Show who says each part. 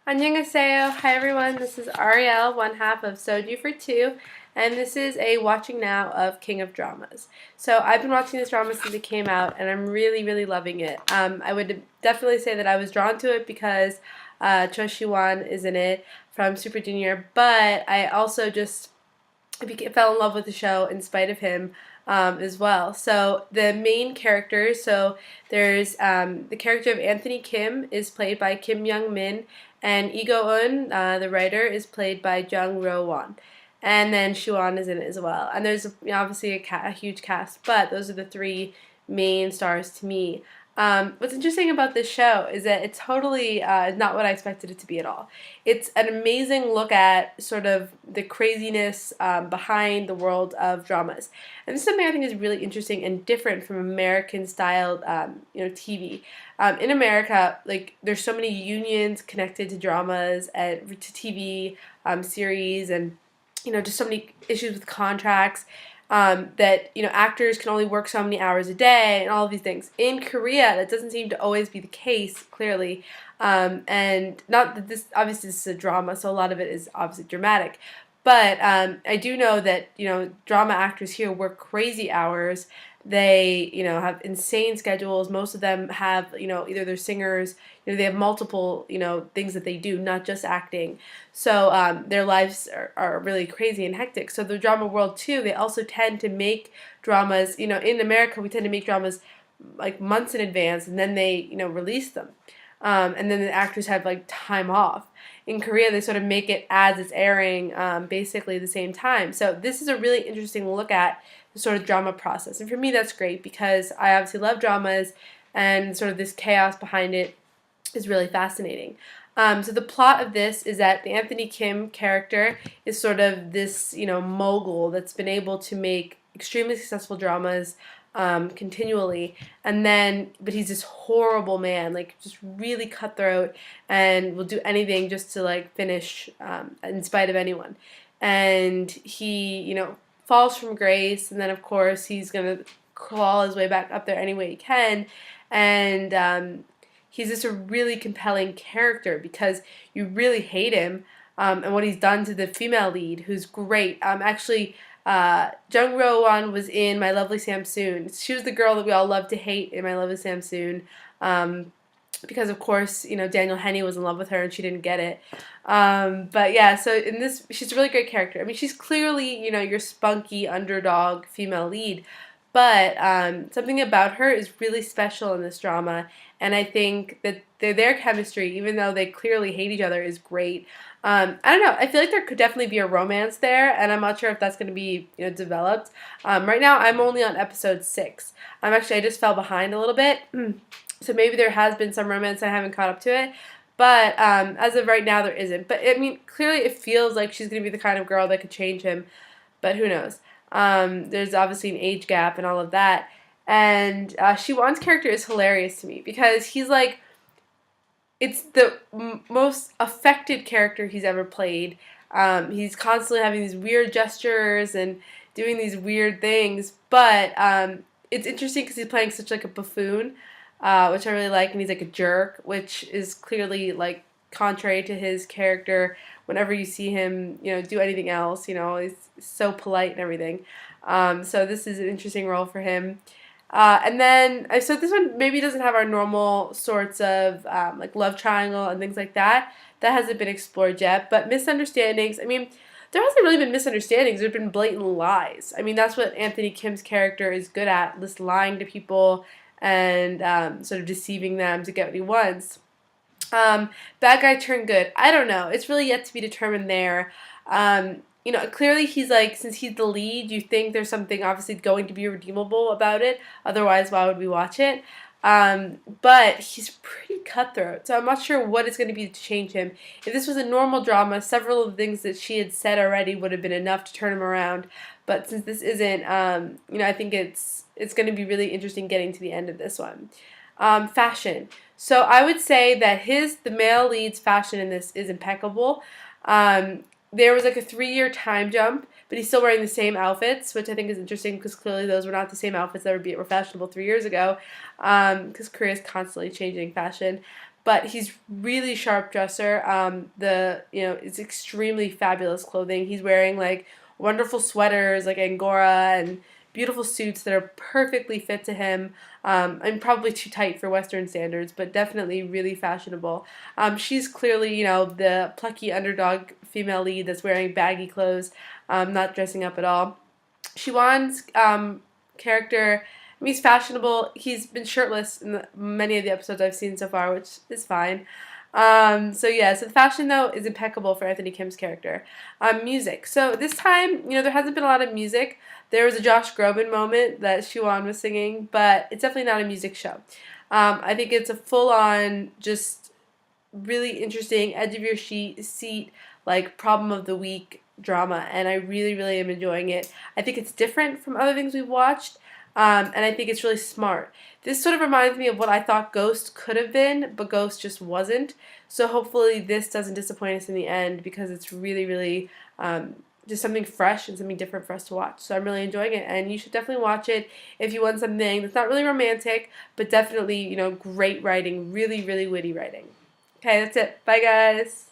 Speaker 1: 안녕하세요. Hi everyone, this is Ariel, one half of Soju for Two, and this is a watching now of King of Dramas. So I've been watching this drama since it came out, and I'm really loving it. I would definitely say that I was drawn to it because Choi Siwon is in it from Super Junior, but I also just fell in love with the show in spite of him as well. So the main characters, so there's the character of Anthony Kim is played by Kim Young Min, and Lee Go Eun, the writer, is played by Jung Ro Won. And then Shuan is in it as well. And there's obviously a huge cast, but those are the three main stars to me. What's interesting about this show is that it's totally not what I expected it to be at all. It's an amazing look at sort of the craziness behind the world of dramas, and this is something I think is really interesting and different from American-styled, TV. In America, like there's so many unions connected to dramas and to TV series, and just so many issues with contracts that actors can only work so many hours a day and all of these things. In Korea, that doesn't seem to always be the case, clearly. And not that this is a drama, so a lot of it is obviously dramatic. But I do know that drama actors here work crazy hours. They have insane schedules. Most of them have either they're singers. They have multiple things that they do, not just acting. So their lives are really crazy and hectic. So the drama world too, they also tend to make dramas. In America, we tend to make dramas like months in advance, and then they release them. And then the actors have like time off. In Korea, they sort of make it as it's airing, basically the same time. So this is a really interesting look at the sort of drama process. And for me, that's great because I obviously love dramas, and sort of this chaos behind it is really fascinating. So the plot of this is that the Anthony Kim character is sort of this, mogul that's been able to make extremely successful dramas continually, but he's this horrible man, like just really cutthroat, and will do anything just to like finish in spite of anyone. And he, falls from grace, and then of course he's gonna claw his way back up there any way he can, and he's just a really compelling character because you really hate him and what he's done to the female lead, who's great. Actually, Jung Ro Won was in My Lovely Samsoon. She was the girl that we all love to hate in My Lovely Samsoon. Because of course, Daniel Henney was in love with her and she didn't get it. But yeah, so in this, she's a really great character. I mean, she's clearly, your spunky underdog female lead, but something about her is really special in this drama, and I think that their chemistry, even though they clearly hate each other, is great. I don't know. I feel like there could definitely be a romance there, and I'm not sure if that's going to be developed. Right now, I'm only on episode 6. I just fell behind a little bit. So maybe there has been some romance, I haven't caught up to it. But as of right now, there isn't. But I mean, clearly it feels like she's going to be the kind of girl that could change him. But who knows? There's obviously an age gap and all of that. And Siwon's character is hilarious to me because he's like, it's the most affected character he's ever played. He's constantly having these weird gestures and doing these weird things. But it's interesting because he's playing such like a buffoon. Which I really like, and he's like a jerk, which is clearly like contrary to his character. Whenever you see him, do anything else, he's so polite and everything. So this is an interesting role for him. And then, so this one maybe doesn't have our normal sorts of like love triangle and things like that. That hasn't been explored yet. But misunderstandings, I mean, there hasn't really been misunderstandings. There have been blatant lies. I mean, that's what Anthony Kim's character is good at, just lying to people and sort of deceiving them to get what he wants. Bad guy turned good. I don't know. It's really yet to be determined there. Clearly he's like, since he's the lead, you think there's something obviously going to be redeemable about it. Otherwise, why would we watch it? But he's pretty cutthroat, so I'm not sure what it's going to be to change him. If this was a normal drama, several of the things that she had said already would have been enough to turn him around. But since this isn't, I think it's going to be really interesting getting to the end of this one. Fashion. So I would say that the male lead's fashion in this is impeccable. There was like a 3-year time jump, but he's still wearing the same outfits, which I think is interesting because clearly those were not the same outfits that were fashionable 3 years ago, because Korea is constantly changing fashion. but he's really sharp dresser. It's extremely fabulous clothing. He's wearing like wonderful sweaters like Angora and beautiful suits that are perfectly fit to him. And probably too tight for Western standards, but definitely really fashionable. She's clearly, the plucky underdog female lead that's wearing baggy clothes, not dressing up at all. Siwan's character, I mean, he's fashionable. He's been shirtless in many of the episodes I've seen so far, which is fine. So the fashion though is impeccable for Anthony Kim's character. Music. So this time, there hasn't been a lot of music. There was a Josh Groban moment that Siwan was singing, but it's definitely not a music show. I think it's a full-on, just really interesting, edge of your seat, like problem of the week drama, and I really, really am enjoying it. I think it's different from other things we've watched, and I think it's really smart. This sort of reminds me of what I thought Ghost could have been, but Ghost just wasn't. So hopefully this doesn't disappoint us in the end, because it's really, really just something fresh and something different for us to watch. So I'm really enjoying it, and you should definitely watch it if you want something that's not really romantic, but definitely, great writing, really, really witty writing. Okay, that's it. Bye, guys.